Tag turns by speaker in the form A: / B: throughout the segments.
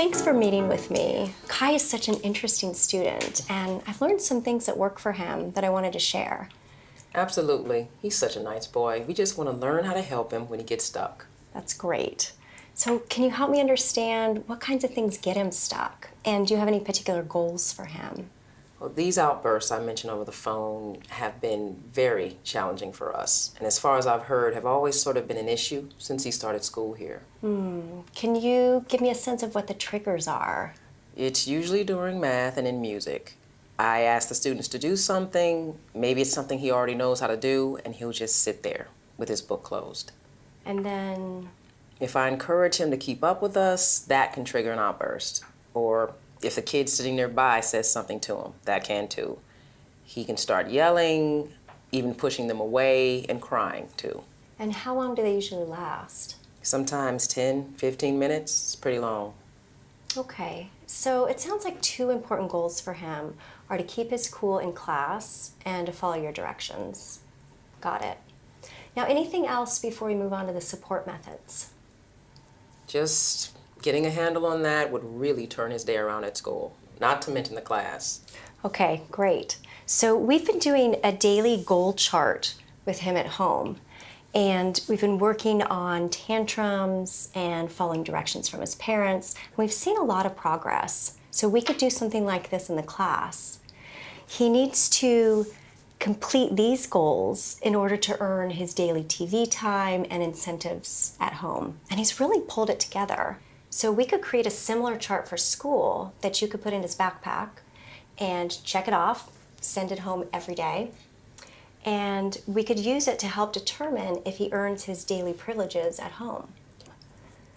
A: thanks for meeting with me. Kai is such an interesting student, and I've learned some things that work for him that I wanted to share.
B: Absolutely. He's such a nice boy. We just want to learn how to help him when he gets stuck.
A: That's great. So can you help me understand what kinds of things get him stuck? And do you have any particular goals for him?
B: Well, these outbursts I mentioned over the phone have been very challenging for us. And as far as I've heard, have always sort of been an issue since he started school here.
A: Can you give me a sense of what the triggers are?
B: It's usually during math and in music. I ask the students to do something, maybe it's something he already knows how to do, and he'll just sit there with his book closed.
A: And then?
B: If I encourage him to keep up with us, that can trigger an outburst. Or if the kid sitting nearby says something to him, that can too. He can start yelling, even pushing them away, and crying too.
A: And how long do they usually last?
B: Sometimes 10, 15 minutes. It's pretty long.
A: Okay, so it sounds like two important goals for him are to keep his cool in class and to follow your directions. Got it. Now, anything else before we move on to the support methods?
B: Just getting a handle on that would really turn his day around at school, not to mention the class.
A: Okay, great. So we've been doing a daily goal chart with him at home, and we've been working on tantrums and following directions from his parents. We've seen a lot of progress. So we could do something like this in the class. He needs to complete these goals in order to earn his daily TV time and incentives at home. And he's really pulled it together. So we could create a similar chart for school that you could put in his backpack and check it off, send it home every day. And we could use it to help determine if he earns his daily privileges at home.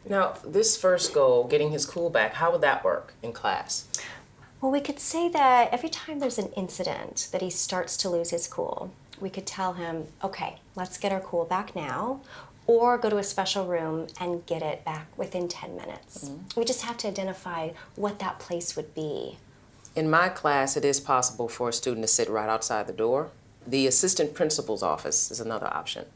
B: Now, this first goal, getting his cool back, how would that work in class?
A: Well, we could say that every time there's an incident that he starts to lose his cool, we could tell him, okay, let's get our cool back now, or go to a special room and get it back within 10 minutes. We just have to identify what that place would be.
B: In my class, it is possible for a student to sit right outside the door. The assistant principal's office is another option.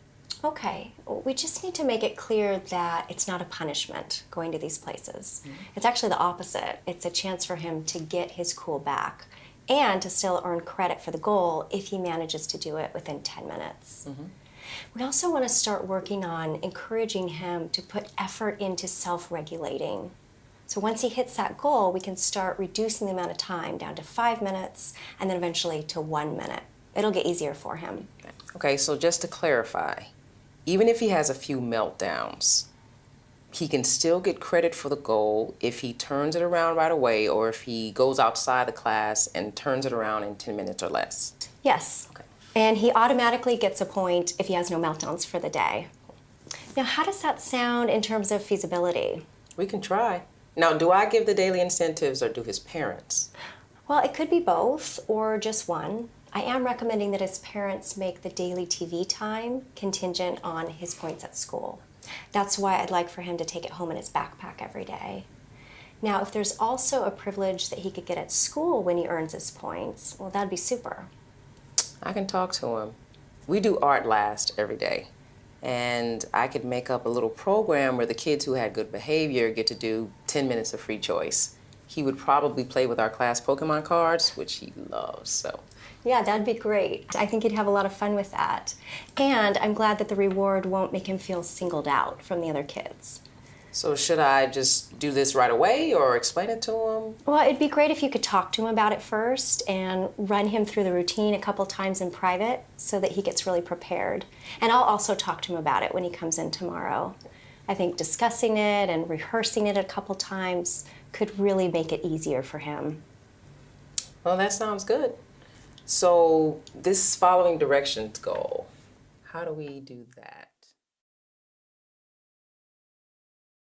A: Okay, we just need to make it clear that it's not a punishment going to these places. It's actually the opposite. It's a chance for him to get his cool back and to still earn credit for the goal if he manages to do it within 10 minutes. We also want to start working on encouraging him to put effort into self-regulating. So once he hits that goal, we can start reducing the amount of time down to 5 minutes and then eventually to 1 minute. It'll get easier for him.
B: Okay, so just to clarify, even if he has a few meltdowns, he can still get credit for the goal if he turns it around right away or if he goes outside the class and turns it around in 10 minutes or less.
A: Yes.
B: Okay.
A: And he automatically gets a point if he has no meltdowns for the day. Now, how does that sound in terms of feasibility?
B: We can try. Now, do I give the daily incentives or do his parents?
A: Well, it could be both or just one. I am recommending that his parents make the daily TV time contingent on his points at school. That's why I'd like for him to take it home in his backpack every day. Now, if there's also a privilege that he could get at school when he earns his points, well, that'd be super.
B: I can talk to him. We do art last every day. And I could make up a little program where the kids who had good behavior get to do 10 minutes of free choice. He would probably play with our class Pokemon cards, which he loves, so.
A: Yeah, that'd be great. I think he'd have a lot of fun with that. And I'm glad that the reward won't make him feel singled out from the other kids.
B: So should I just do this right away or explain it to him?
A: Well, it'd be great if you could talk to him about it first and run him through the routine a couple times in private so that he gets really prepared. And I'll also talk to him about it when he comes in tomorrow. I think discussing it and rehearsing it a couple times could really make it easier for him.
B: Well, that sounds good. So this following directions goal, how do we do that?